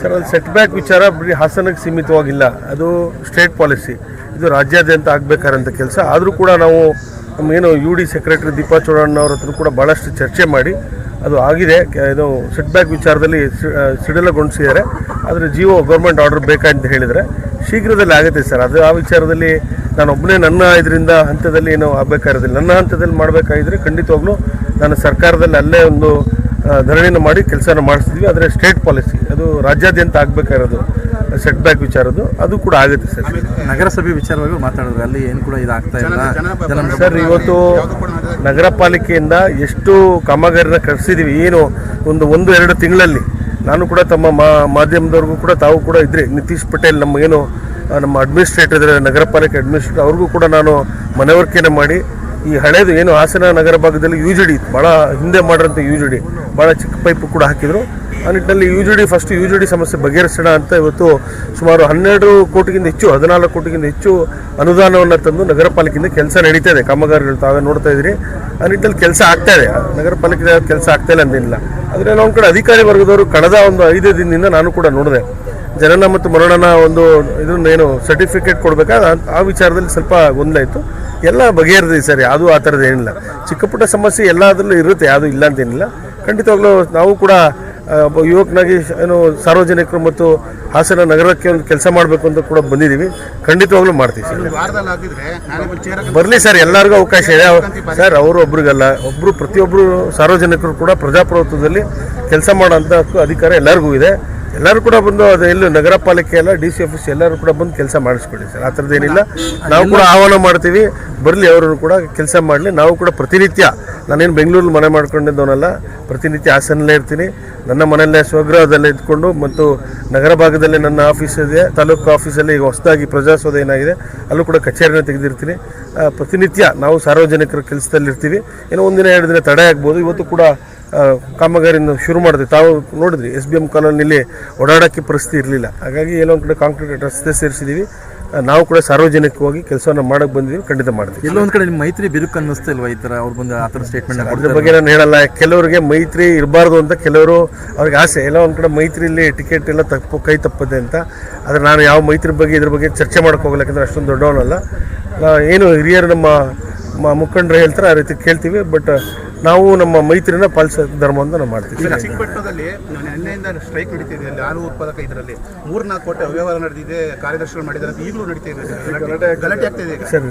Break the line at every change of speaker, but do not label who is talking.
Sir ಅದು set back ವಿಚಾರ ಬರೀ ಹಾಸನಕ್ಕೆ ಸೀಮಿತವಾಗಿಲ್ಲ, ಅದು ಸ್ಟೇಟ್ ಪಾಲಿಸಿ, ಇದು ರಾಜ್ಯಾದ್ಯಂತ ಆಗಬೇಕಾದಂಥ ಕೆಲಸ. ಆದರೂ ಕೂಡ ನಾವು ನಮಗೇನು UD ಸೆಕ್ರೆಟರಿ ದೀಪಾ ಚೋಡಣ್ಣ ಅವ್ರ ಹತ್ರ ಕೂಡ ಭಾಳಷ್ಟು ಚರ್ಚೆ ಮಾಡಿ ಅದು ಆಗಿದೆ. ಇದು ಸೆಟ್ ಬ್ಯಾಕ್ ವಿಚಾರದಲ್ಲಿ ಸಿಡಿಲಗೊಳಿಸಿದ್ದಾರೆ. ಆದರೆ ಗೌರ್ಮೆಂಟ್ ಆರ್ಡರ್ ಬೇಕಂತ ಹೇಳಿದರೆ ಶೀಘ್ರದಲ್ಲಿ ಆಗುತ್ತೆ ಸರ್. ಅದು ಆ ವಿಚಾರದಲ್ಲಿ ನಾನೊಬ್ಬನೇ ನನ್ನ ಇದರಿಂದ ಹಂತದಲ್ಲಿ ಏನೋ ಆಗಬೇಕಾಗಿರೋದಿಲ್ಲ. ನನ್ನ ಹಂತದಲ್ಲಿ ಮಾಡಬೇಕಾಗಿದ್ರೆ ಖಂಡಿತವಾಗ್ಲೂ ನಾನು ಸರ್ಕಾರದಲ್ಲಿ ಅಲ್ಲೇ ಒಂದು ಧರಣಿನ ಮಾಡಿ ಕೆಲಸನ ಮಾಡಿಸ್ತೀವಿ. ಆದರೆ ಸ್ಟೇಟ್ ಪಾಲಿಸಿ, ಅದು ರಾಜ್ಯಾದ್ಯಂತ ಆಗಬೇಕಾಗಿರೋದು ಸೆಟ್ ಬ್ಯಾಕ್ ವಿಚಾರದ್ದು, ಅದು ಕೂಡ ಆಗುತ್ತೆ ಸರ್.
ನಗರಸಭೆ ವಿಚಾರವಾಗಿ ಮಾತಾಡಿದ್ರೆ ಅಲ್ಲಿ ಏನು ಕೂಡ ಇದಾಗ್ತಾ ಇಲ್ಲ
ಸರ್. ಇವತ್ತು ನಗರ ಪಾಲಿಕೆಯಿಂದ ಎಷ್ಟು ಕಾಮಗಾರಿನ ಕಳಿಸಿದ್ದೀವಿ, ಏನು ಒಂದು 2 ತಿಂಗಳಲ್ಲಿ. ನಾನು ಕೂಡ ತಮ್ಮ ಮಾಧ್ಯಮದವ್ರಿಗೂ ಕೂಡ ತಾವು ಕೂಡ ಇದ್ರಿ, ನಿತೀಶ್ ಪಟೇಲ್ ನಮ್ಮ ಅಡ್ಮಿನಿಸ್ಟ್ರೇಟರ್ ಇದ್ದಾರೆ, ನಗರ ಪಾಲಿಕೆ ಅಡ್ಮಿನಿಸ್ಟ್ರೇಟರ್, ಅವ್ರಿಗೂ ಕೂಡ ನಾನು ಮನವರಿಕೆಯನ್ನು ಮಾಡಿ ಈ ಹಳೇದು ಏನು ಹಾಸನ ನಗರ ಭಾಗದಲ್ಲಿ UGD ಭಾಳ ಹಿಂದೆ ಮಾಡಿರೋಂಥ UGD ಭಾಳ ಚಿಕ್ಕ ಪೈಪು ಕೂಡ ಹಾಕಿದರು. ಆ ನಿಟ್ಟಿನಲ್ಲಿ UGD ಸಮಸ್ಯೆ ಬಗೆಹರಿಸೋಣ ಅಂತ ಇವತ್ತು ಸುಮಾರು 12 ಕೋಟಿಗಿಂತ ಹೆಚ್ಚು 14 ಕೋಟಿಗಿಂತ ಹೆಚ್ಚು ಅನುದಾನವನ್ನು ತಂದು ನಗರ ಪಾಲಿಕೆಯಿಂದ ಕೆಲಸ ನಡೀತಾ ಇದೆ. ಕಾಮಗಾರಿಗಳು ತಾವೇ ನೋಡ್ತಾ ಇದ್ದೀರಿ. ಆ ನಿಟ್ಟಿನಲ್ಲಿ ಕೆಲಸ ಆಗ್ತಾ ಇದೆ. ನಗರ ಪಾಲಿಕೆ ಕೆಲಸ ಆಗ್ತಾ ಇಲ್ಲ ಅಂದೇನಿಲ್ಲ. ಆದರೆ ನಾವು ಕಡೆ ಅಧಿಕಾರಿ ವರ್ಗದವರು ಕಳೆದ ಒಂದು 5 ದಿನದಿಂದ ನಾನು ಕೂಡ ನೋಡಿದೆ, ಜನನ ಮತ್ತು ಮರಣನ ಒಂದು ಇದನ್ನೇನು ಸರ್ಟಿಫಿಕೇಟ್ ಕೊಡಬೇಕಾದ ಆ ವಿಚಾರದಲ್ಲಿ ಸ್ವಲ್ಪ ಗೊಂದಲ ಇತ್ತು. ಎಲ್ಲ ಬಗೆಹರಿದಿದೆ ಸರಿ. ಅದು ಆ ಥರದ್ದು ಏನಿಲ್ಲ. ಚಿಕ್ಕ ಪುಟ್ಟ ಸಮಸ್ಯೆ ಎಲ್ಲದರಲ್ಲೂ ಇರುತ್ತೆ, ಅದು ಇಲ್ಲ ಅಂತೇನಿಲ್ಲ. ಖಂಡಿತವಾಗ್ಲೂ ನಾವು ಕೂಡ ಯುವಕನಾಗಿ ಏನು ಸಾರ್ವಜನಿಕರು ಮತ್ತು ಹಾಸನ ನಗರಕ್ಕೆ ಒಂದು ಕೆಲಸ ಮಾಡಬೇಕು ಅಂತ ಕೂಡ ಬಂದಿದ್ದೀವಿ. ಖಂಡಿತವಾಗ್ಲೂ ಮಾಡ್ತೀವಿ ಸರ್. ಬರಲಿ ಸರ್, ಎಲ್ಲರಿಗೂ ಅವಕಾಶ ಇದೆ ಸರ್. ಅವರು ಒಬ್ರಿಗಲ್ಲ, ಪ್ರತಿಯೊಬ್ಬರು ಸಾರ್ವಜನಿಕರು ಕೂಡ ಪ್ರಜಾಪ್ರಭುತ್ವದಲ್ಲಿ ಕೆಲಸ ಮಾಡೋಂಥ ಅಧಿಕಾರ ಎಲ್ಲರಿಗೂ ಇದೆ. ಎಲ್ಲರೂ ಕೂಡ ಬಂದು ಅದು ಎಲ್ಲೂ ನಗರ ಪಾಲಿಕೆ ಎಲ್ಲ DC ಆಫೀಸ್ ಎಲ್ಲರೂ ಕೂಡ ಬಂದು ಕೆಲಸ ಮಾಡಿಸ್ಕೊಡಿ ಸರ್. ಆ ಥರದ್ದೇನಿಲ್ಲ. ನಾವು ಕೂಡ ಆಹ್ವಾನ ಮಾಡ್ತೀವಿ, ಬರಲಿ ಅವರು ಕೂಡ ಕೆಲಸ ಮಾಡಲಿ. ನಾವು ಕೂಡ ಪ್ರತಿನಿತ್ಯ, ನಾನೇನು ಬೆಂಗಳೂರಲ್ಲಿ ಮನೆ ಮಾಡ್ಕೊಂಡಿದ್ದವನಲ್ಲ, ಪ್ರತಿನಿತ್ಯ ಹಾಸನಲ್ಲೇ ಇರ್ತೀನಿ. ನನ್ನ ಮನೆಯಲ್ಲೇ ಸ್ವಗೃಹದಲ್ಲೇ ಇದ್ಕೊಂಡು ಮತ್ತು ನಗರ ಭಾಗದಲ್ಲಿ ನನ್ನ ಆಫೀಸ್ ಇದೆ, ತಾಲೂಕು ಆಫೀಸಲ್ಲಿ ಈಗ ಹೊಸದಾಗಿ ಪ್ರಜಾಸೌಧ ಏನಾಗಿದೆ ಅಲ್ಲೂ ಕೂಡ ಕಚೇರಿನ ತೆಗೆದಿರ್ತೀನಿ. ಪ್ರತಿನಿತ್ಯ ನಾವು ಸಾರ್ವಜನಿಕರ ಕೆಲಸದಲ್ಲಿರ್ತೀವಿ. ಏನೋ 1-2 ದಿನ ತಡೆ ಆಗ್ಬೋದು. ಇವತ್ತು ಕೂಡ ಕಾಮಗಾರಿನ ಶುರು ಮಾಡಿದ್ವಿ. ತಾವು ನೋಡಿದ್ರಿ SBM ಕಾಲೋನಿಯಲ್ಲಿ ಓಡಾಡೋಕ್ಕೆ ಪರಿಸ್ಥಿತಿ ಇರಲಿಲ್ಲ. ಹಾಗಾಗಿ ಏನೋ ಒಂದು ಕಡೆ ಕಾಂಕ್ರೀಟ್ ರಸ್ತೆ ಸೇರಿಸಿದ್ದೀವಿ. ನಾವು ಕೂಡ ಸಾರ್ವಜನಿಕವಾಗಿ ಕೆಲಸವನ್ನು ಮಾಡೋಕ್ಕೆ ಬಂದಿದ್ದೀವಿ. ಖಂಡಿತ ಮಾಡ್ತೀವಿ.
ಎಲ್ಲೊಂದು ಕಡೆ ನಿಮ್ಮ ಮೈತ್ರಿ ಬಿರುಕು ಅನ್ನಿಸ್ತಾ ಇಲ್ವಾ ಈ ಥರ ಅವ್ರು ಬಂದು ಆ ಥರ ಸ್ಟೇಟ್ಮೆಂಟ್?
ಅದ್ರ ಬಗ್ಗೆ ನಾನು ಹೇಳಲ್ಲ. ಕೆಲವರಿಗೆ ಮೈತ್ರಿ ಇರಬಾರ್ದು ಅಂತ ಕೆಲವರು ಅವ್ರಿಗೆ ಆಸೆ. ಎಲ್ಲ ಒಂದು ಕಡೆ ಮೈತ್ರಿಯಲ್ಲಿ ಟಿಕೆಟ್ ಎಲ್ಲ ಕೈ ತಪ್ಪದೆ ಅಂತ. ಆದರೆ ನಾನು ಯಾವ ಮೈತ್ರಿ ಬಗ್ಗೆ ಇದ್ರ ಬಗ್ಗೆ ಚರ್ಚೆ ಮಾಡೋಕ್ಕೆ ಹೋಗಲ್ಲ, ಯಾಕಂದರೆ ಅಷ್ಟೊಂದು ದೊಡ್ಡವನಲ್ಲ. ಏನು ಹಿರಿಯರು ನಮ್ಮ ಮುಖಂಡರು ಹೇಳ್ತಾರೆ, ಆ ರೀತಿ ಕೇಳ್ತೀವಿ. ಬಟ್ ನಾವು ನಮ್ಮ ಮೈತ್ರಿನ ಪಾಲಿಸೋ ಧರ್ಮವನ್ನು ನಾವು ಮಾಡ್ತೀವಿ.
ಚಿಕ್ಕಪಟ್ಟಣದಲ್ಲಿ ನಿನ್ನೆಯಿಂದ ಸ್ಟ್ರೈಕ್ ನಡೀತಿದೆ. ಅಲ್ಲಿ ಹಾಲು ಉತ್ಪಾದಕ ಇದರಲ್ಲಿ 3-4 ಕೋಟಿ ಅವ್ಯವಹಾರ ನಡೆದಿದೆ, ಕಾರ್ಯದರ್ಶಿಗಳು ಮಾಡಿದ್ದಾರೆ, ಈಗಲೂ ನಡೀತಾ ಇದೆ, ಗಲಾಟೆ ಆಗ್ತಾ ಇದೆ
ಸರಿ.